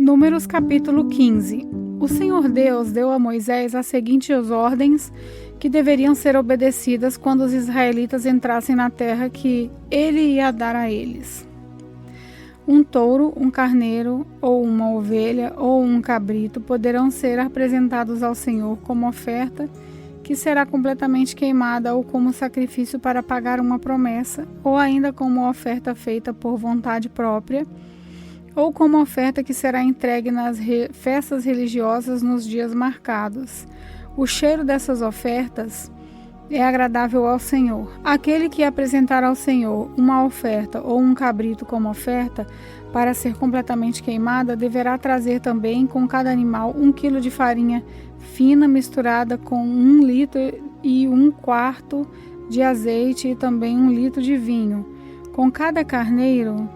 Números capítulo 15. O Senhor Deus deu a Moisés as seguintes ordens que deveriam ser obedecidas quando os israelitas entrassem na terra que ele ia dar a eles. Um touro, um carneiro, ou uma ovelha, ou um cabrito poderão ser apresentados ao Senhor como oferta, que será completamente queimada, ou como sacrifício para pagar uma promessa, ou ainda como oferta feita por vontade própria, ou como oferta que será entregue nas festas religiosas nos dias marcados. O cheiro dessas ofertas é agradável ao Senhor. Aquele que apresentar ao Senhor uma oferta ou um cabrito como oferta para ser completamente queimada, deverá trazer também com cada animal 1 quilo de farinha fina misturada com 1 litro e 1/4 de azeite e também 1 litro de vinho. Com cada carneiro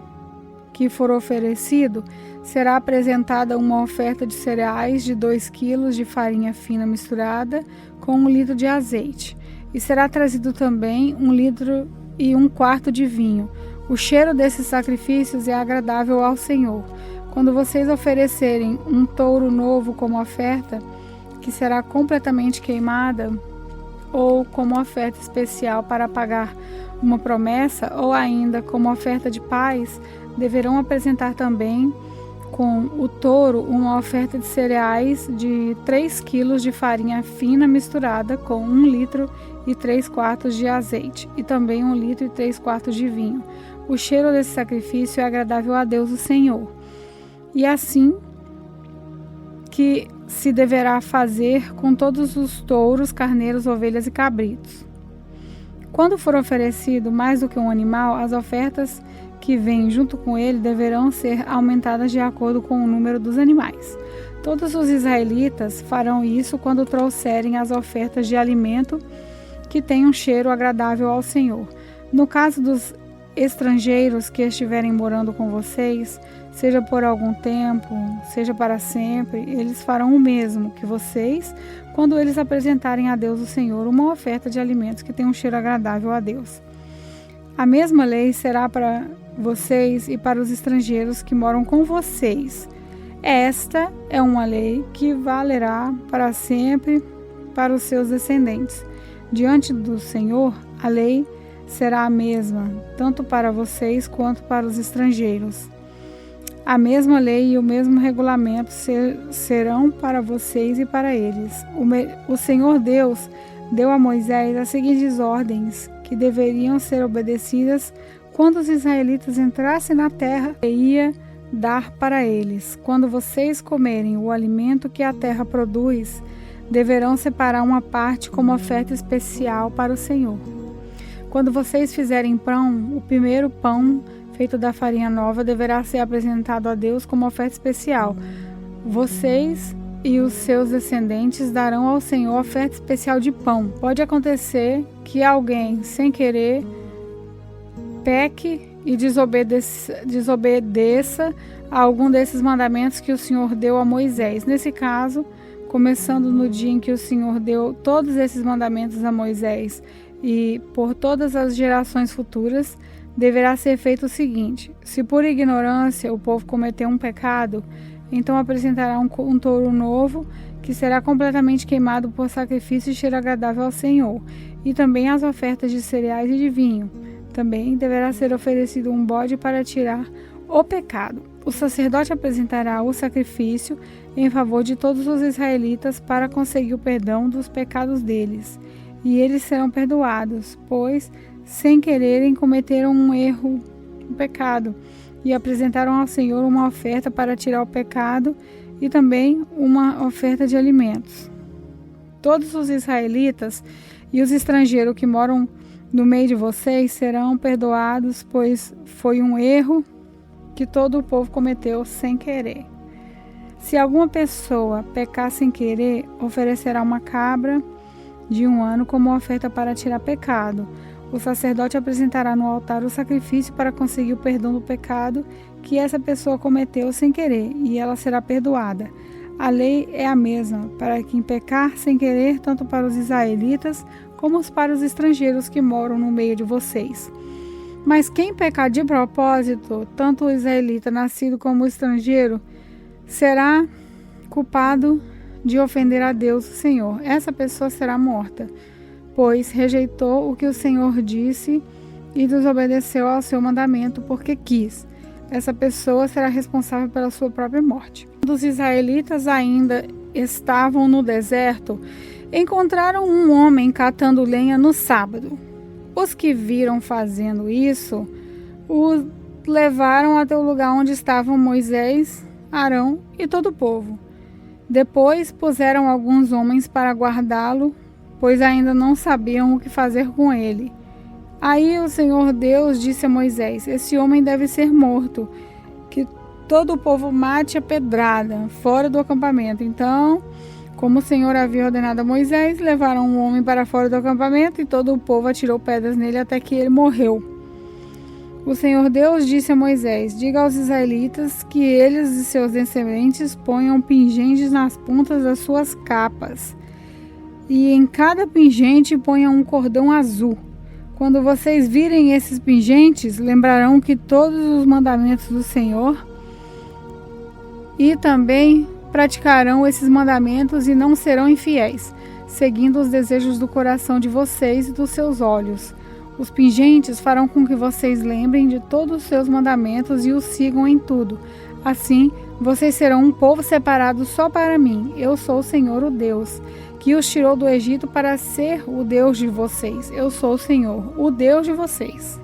que for oferecido, será apresentada uma oferta de cereais de 2 quilos de farinha fina misturada com 1 litro de azeite. E será trazido também 1 litro e 1/4 de vinho. O cheiro desses sacrifícios é agradável ao Senhor. Quando vocês oferecerem um touro novo como oferta, que será completamente queimada, ou como oferta especial para pagar uma promessa, ou ainda como oferta de paz, deverão apresentar também com o touro uma oferta de cereais de 3 quilos de farinha fina misturada com 1 litro e 3/4 de azeite e também 1 litro e 3/4 de vinho. O cheiro desse sacrifício é agradável a Deus, o Senhor. E assim que se deverá fazer com todos os touros, carneiros, ovelhas e cabritos. Quando for oferecido mais do que um animal, as ofertas que vêm junto com ele deverão ser aumentadas de acordo com o número dos animais. Todos os israelitas farão isso quando trouxerem as ofertas de alimento que tenham cheiro agradável ao Senhor. No caso dos estrangeiros que estiverem morando com vocês, seja por algum tempo, seja para sempre, eles farão o mesmo que vocês quando eles apresentarem a Deus o Senhor uma oferta de alimentos que tenham um cheiro agradável a Deus. A mesma lei será para vocês e para os estrangeiros que moram com vocês. Esta é uma lei que valerá para sempre para os seus descendentes. Diante do Senhor, a lei será a mesma, tanto para vocês quanto para os estrangeiros. A mesma lei e o mesmo regulamento serão para vocês e para eles. O Senhor Deus deu a Moisés as seguintes ordens que deveriam ser obedecidas quando os israelitas entrassem na terra que ia dar para eles. Quando vocês comerem o alimento que a terra produz, deverão separar uma parte como oferta especial para o Senhor. Quando vocês fizerem pão, o primeiro pão feito da farinha nova deverá ser apresentado a Deus como oferta especial. Vocês e os seus descendentes darão ao Senhor oferta especial de pão. Pode acontecer que alguém, sem querer, peque e desobedeça a algum desses mandamentos que o Senhor deu a Moisés. Nesse caso, começando no dia em que o Senhor deu todos esses mandamentos a Moisés e por todas as gerações futuras, deverá ser feito o seguinte: se por ignorância o povo cometeu um pecado, então apresentará um touro novo, que será completamente queimado por sacrifício e cheiro agradável ao Senhor, e também as ofertas de cereais e de vinho. Também deverá ser oferecido um bode para tirar o pecado. O sacerdote apresentará o sacrifício em favor de todos os israelitas para conseguir o perdão dos pecados deles, e eles serão perdoados, pois, sem quererem, cometeram um pecado, e apresentaram ao Senhor uma oferta para tirar o pecado e também uma oferta de alimentos. Todos os israelitas e os estrangeiros que moram no meio de vocês serão perdoados, pois foi um erro que todo o povo cometeu sem querer. Se alguma pessoa pecar sem querer, oferecerá uma cabra de 1 ano como oferta para tirar pecado. O sacerdote apresentará no altar o sacrifício para conseguir o perdão do pecado que essa pessoa cometeu sem querer, e ela será perdoada. A lei é a mesma para quem pecar sem querer, tanto para os israelitas como para os estrangeiros que moram no meio de vocês. Mas quem pecar de propósito, tanto o israelita nascido como o estrangeiro, será culpado de ofender a Deus, o Senhor. Essa pessoa será morta, pois rejeitou o que o Senhor disse e desobedeceu ao seu mandamento porque quis. Essa pessoa será responsável pela sua própria morte. Quando os israelitas ainda estavam no deserto, encontraram um homem catando lenha no sábado. Os que viram fazendo isso, o levaram até o lugar onde estavam Moisés, Arão e todo o povo. Depois puseram alguns homens para guardá-lo, pois ainda não sabiam o que fazer com ele. Aí o Senhor Deus disse a Moisés: esse homem deve ser morto, que todo o povo mate a pedrada, fora do acampamento. Então, como o Senhor havia ordenado a Moisés, levaram um homem para fora do acampamento e todo o povo atirou pedras nele até que ele morreu. O Senhor Deus disse a Moisés: diga aos israelitas que eles e seus descendentes ponham pingentes nas pontas das suas capas, e em cada pingente ponham um cordão azul. Quando vocês virem esses pingentes, lembrarão que todos os mandamentos do Senhor e também praticarão esses mandamentos e não serão infiéis, seguindo os desejos do coração de vocês e dos seus olhos. Os pingentes farão com que vocês lembrem de todos os seus mandamentos e os sigam em tudo. Assim, vocês serão um povo separado só para mim. Eu sou o Senhor, o Deus, que os tirou do Egito para ser o Deus de vocês. Eu sou o Senhor, o Deus de vocês.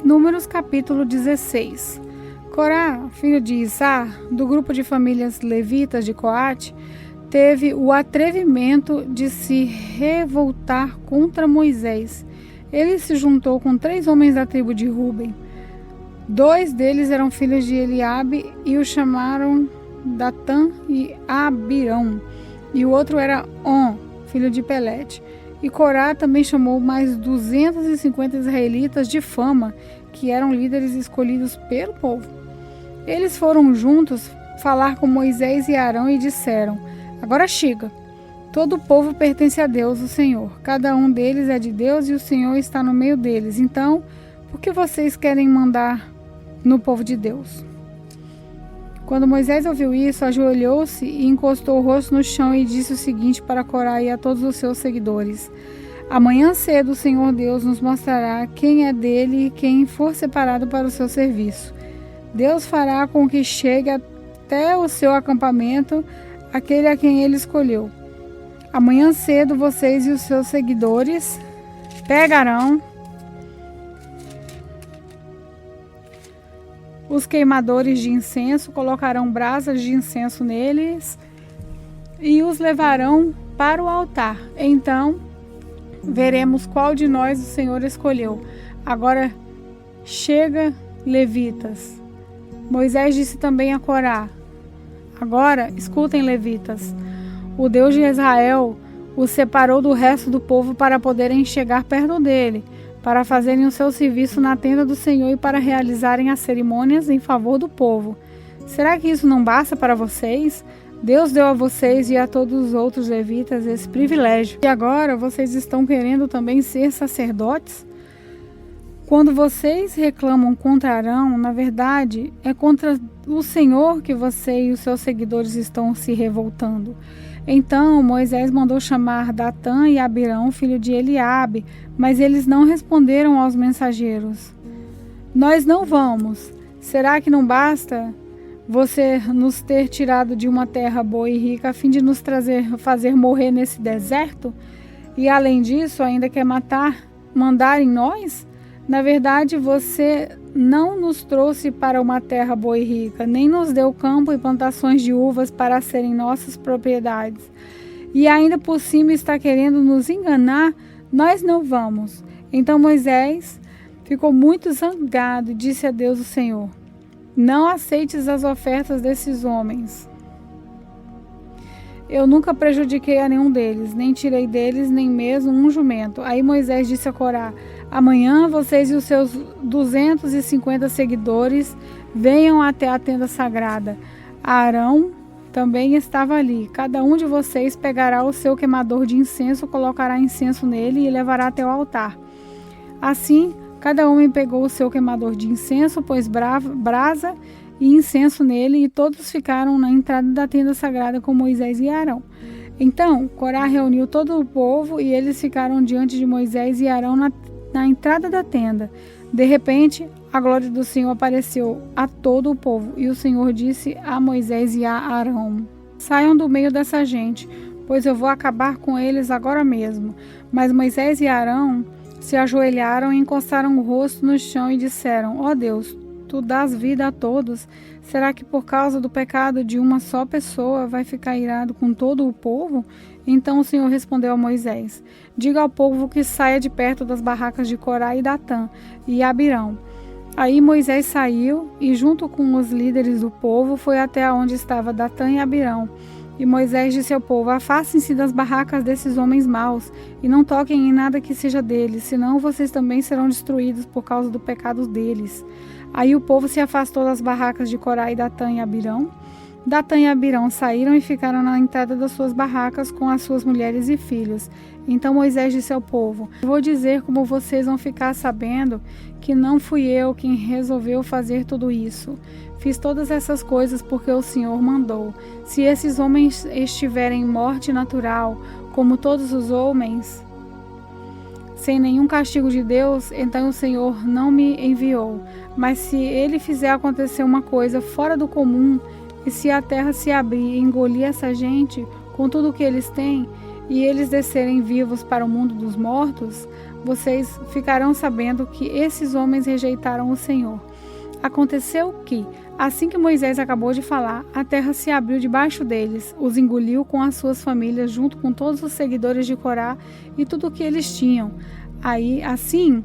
Números capítulo 16. Corá, filho de Izar, do grupo de famílias levitas de Coate, teve o atrevimento de se revoltar contra Moisés. Ele se juntou com 3 homens da tribo de Ruben. 2 deles eram filhos de Eliabe e o chamaram Datã e Abirão. E o outro era On, filho de Pelete. E Corá também chamou mais 250 israelitas de fama, que eram líderes escolhidos pelo povo. Eles foram juntos falar com Moisés e Arão e disseram: agora chega, todo o povo pertence a Deus, o Senhor. Cada um deles é de Deus e o Senhor está no meio deles. Então, por que vocês querem mandar no povo de Deus? Quando Moisés ouviu isso, ajoelhou-se e encostou o rosto no chão e disse o seguinte para Corá e a todos os seus seguidores: amanhã cedo o Senhor Deus nos mostrará quem é dele e quem for separado para o seu serviço. Deus fará com que chegue até o seu acampamento aquele a quem ele escolheu. Amanhã cedo vocês e os seus seguidores pegarão os queimadores de incenso, colocarão brasas de incenso neles e os levarão para o altar. Então veremos qual de nós o Senhor escolheu. Agora chega, levitas. Moisés disse também a Corá: agora escutem, levitas. O Deus de Israel os separou do resto do povo para poderem chegar perto dele, para fazerem o seu serviço na tenda do Senhor e para realizarem as cerimônias em favor do povo. Será que isso não basta para vocês? Deus deu a vocês e a todos os outros levitas esse privilégio. E agora vocês estão querendo também ser sacerdotes? Quando vocês reclamam contra Arão, na verdade, é contra o Senhor que você e os seus seguidores estão se revoltando. Então Moisés mandou chamar Datã e Abirão, filho de Eliabe, mas eles não responderam aos mensageiros. Nós não vamos. Será que não basta você nos ter tirado de uma terra boa e rica a fim de nos fazer morrer nesse deserto? E além disso, ainda quer mandar em nós? Na verdade, você não nos trouxe para uma terra boa e rica, nem nos deu campo e plantações de uvas para serem nossas propriedades. E ainda por cima está querendo nos enganar? Nós não vamos. Então Moisés ficou muito zangado e disse a Deus, o Senhor: não aceites as ofertas desses homens. Eu nunca prejudiquei a nenhum deles, nem tirei deles nem mesmo um jumento. Aí Moisés disse a Corá: amanhã vocês e os seus 250 seguidores venham até a tenda sagrada. Arão também estava ali. Cada um de vocês pegará o seu queimador de incenso, colocará incenso nele e levará até o altar. Assim, cada homem pegou o seu queimador de incenso, pôs brasa e incenso nele, e todos ficaram na entrada da tenda sagrada com Moisés e Arão. Então Corá reuniu todo o povo, e eles ficaram diante de Moisés e Arão na entrada da tenda. De repente, a glória do Senhor apareceu a todo o povo, e o Senhor disse a Moisés e a Arão: saiam do meio dessa gente, pois eu vou acabar com eles agora mesmo. Mas Moisés e Arão se ajoelharam e encostaram o rosto no chão e disseram: ó Deus, tu dás vida a todos. Será que por causa do pecado de uma só pessoa vai ficar irado com todo o povo? Então o Senhor respondeu a Moisés: diga ao povo que saia de perto das barracas de Corá e Datã e Abirão. Aí Moisés saiu e, junto com os líderes do povo, foi até onde estava Datã e Abirão. E Moisés disse ao povo: afastem-se das barracas desses homens maus e não toquem em nada que seja deles, senão vocês também serão destruídos por causa do pecado deles. Aí o povo se afastou das barracas de Corá e Datã e Abirão. Datã e Abirão saíram e ficaram na entrada das suas barracas com as suas mulheres e filhos. Então Moisés disse ao povo: vou dizer como vocês vão ficar sabendo que não fui eu quem resolveu fazer tudo isso. Fiz todas essas coisas porque o Senhor mandou. Se esses homens estiverem em morte natural, como todos os homens, sem nenhum castigo de Deus, então o Senhor não me enviou. Mas se ele fizer acontecer uma coisa fora do comum, e se a terra se abrir e engolir essa gente, com tudo o que eles têm, e eles descerem vivos para o mundo dos mortos, vocês ficarão sabendo que esses homens rejeitaram o Senhor. Aconteceu que, assim que Moisés acabou de falar, a terra se abriu debaixo deles, os engoliu com as suas famílias, junto com todos os seguidores de Corá e tudo o que eles tinham. Aí, assim,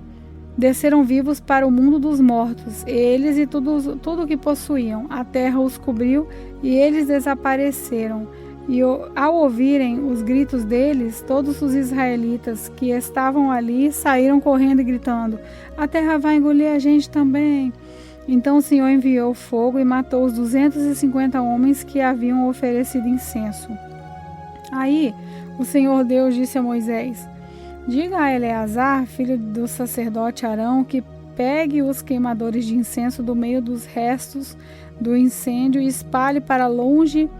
desceram vivos para o mundo dos mortos, eles e tudo o que possuíam. A terra os cobriu e eles desapareceram. E ao ouvirem os gritos deles, todos os israelitas que estavam ali saíram correndo e gritando: a terra vai engolir a gente também. Então o Senhor enviou fogo e matou os 250 homens que haviam oferecido incenso. Aí o Senhor Deus disse a Moisés: diga a Eleazar, filho do sacerdote Arão, que pegue os queimadores de incenso do meio dos restos do incêndio e espalhe para longe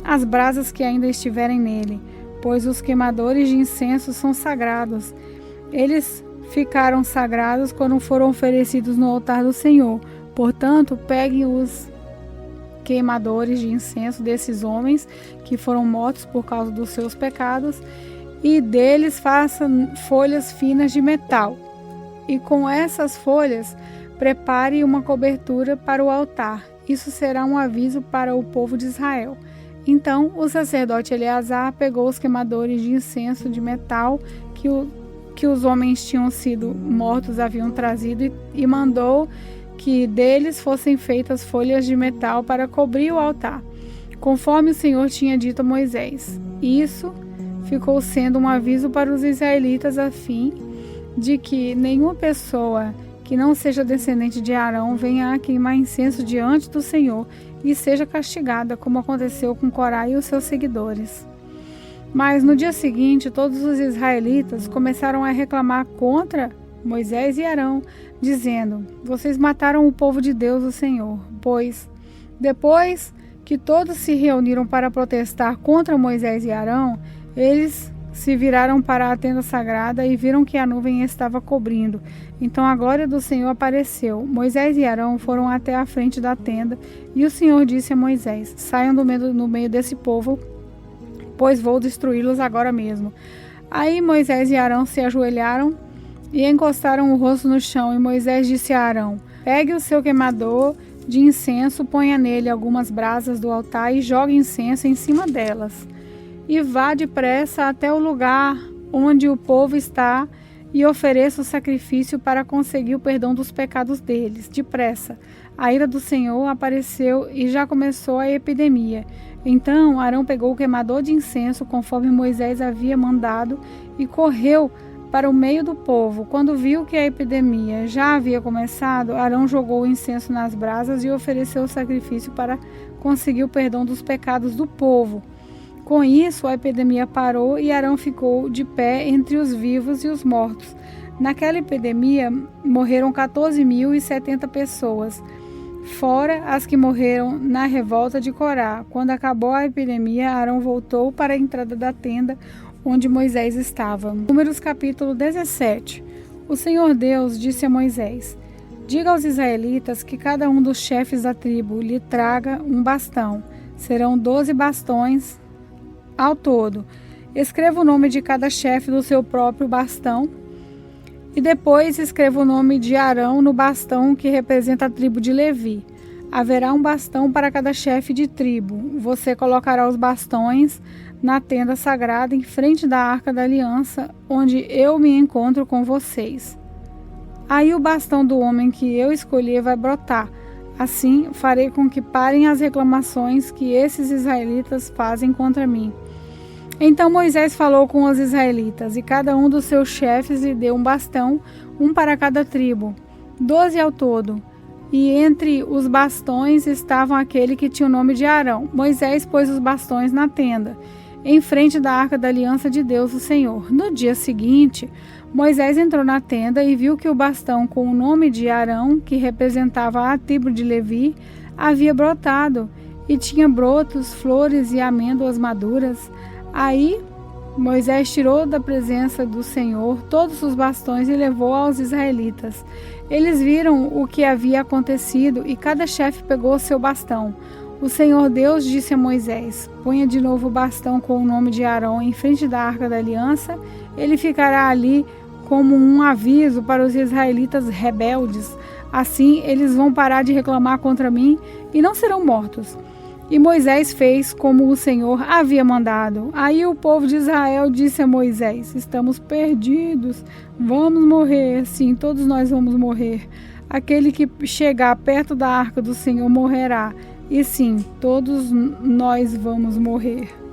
as brasas que ainda estiverem nele, pois os queimadores de incenso são sagrados. Eles ficaram sagrados quando foram oferecidos no altar do Senhor. Portanto, pegue os queimadores de incenso desses homens que foram mortos por causa dos seus pecados, e deles faça folhas finas de metal. E com essas folhas, prepare uma cobertura para o altar. Isso será um aviso para o povo de Israel. Então o sacerdote Eleazar pegou os queimadores de incenso de metal que os homens tinham sido mortos haviam trazido e mandou que deles fossem feitas folhas de metal para cobrir o altar, conforme o Senhor tinha dito a Moisés. Isso ficou sendo um aviso para os israelitas, a fim de que nenhuma pessoa que não seja descendente de Arão venha a queimar incenso diante do Senhor e seja castigada, como aconteceu com Corá e os seus seguidores. Mas no dia seguinte, todos os israelitas começaram a reclamar contra Moisés e Arão, dizendo: vocês mataram o povo de Deus, o Senhor. Pois, depois que todos se reuniram para protestar contra Moisés e Arão, eles se viraram para a tenda sagrada e viram que a nuvem estava cobrindo. Então a glória do Senhor apareceu. Moisés e Arão foram até a frente da tenda, e o Senhor disse a Moisés: saiam no meio desse povo, pois vou destruí-los agora mesmo. Aí Moisés e Arão se ajoelharam e encostaram o rosto no chão, e Moisés disse a Arão: pegue o seu queimador de incenso, ponha nele algumas brasas do altar e jogue incenso em cima delas. E vá depressa até o lugar onde o povo está e ofereça o sacrifício para conseguir o perdão dos pecados deles. Depressa. A ira do Senhor apareceu e já começou a epidemia. Então Arão pegou o queimador de incenso, conforme Moisés havia mandado, e correu para o meio do povo. Quando viu que a epidemia já havia começado, Arão jogou o incenso nas brasas e ofereceu o sacrifício para conseguir o perdão dos pecados do povo. Com isso, a epidemia parou e Arão ficou de pé entre os vivos e os mortos. Naquela epidemia, morreram 14.070 pessoas. fora as que morreram na revolta de Corá. Quando acabou a epidemia, Arão voltou para a entrada da tenda onde Moisés estava. Números capítulo 17. O Senhor Deus disse a Moisés: diga aos israelitas que cada um dos chefes da tribo lhe traga um bastão. Serão 12 bastões ao todo. Escreva o nome de cada chefe do seu próprio bastão e depois escreva o nome de Arão no bastão que representa a tribo de Levi. Haverá um bastão para cada chefe de tribo. Você colocará os bastões na tenda sagrada em frente da Arca da Aliança, onde eu me encontro com vocês. Aí o bastão do homem que eu escolher vai brotar. Assim farei com que parem as reclamações que esses israelitas fazem contra mim. Então Moisés falou com os israelitas, e cada um dos seus chefes lhe deu um bastão, um para cada tribo, 12 ao todo. E entre os bastões estavam aquele que tinha o nome de Arão. Moisés pôs os bastões na tenda, em frente da Arca da Aliança de Deus, o Senhor. No dia seguinte, Moisés entrou na tenda e viu que o bastão com o nome de Arão, que representava a tribo de Levi, havia brotado, e tinha brotos, flores e amêndoas maduras. Aí Moisés tirou da presença do Senhor todos os bastões e levou aos israelitas. Eles viram o que havia acontecido e cada chefe pegou seu bastão. O Senhor Deus disse a Moisés: ponha de novo o bastão com o nome de Arão em frente da Arca da Aliança. Ele ficará ali como um aviso para os israelitas rebeldes. Assim eles vão parar de reclamar contra mim e não serão mortos. E Moisés fez como o Senhor havia mandado. Aí o povo de Israel disse a Moisés: estamos perdidos, vamos morrer, sim, todos nós vamos morrer. Aquele que chegar perto da arca do Senhor morrerá, e sim, todos nós vamos morrer.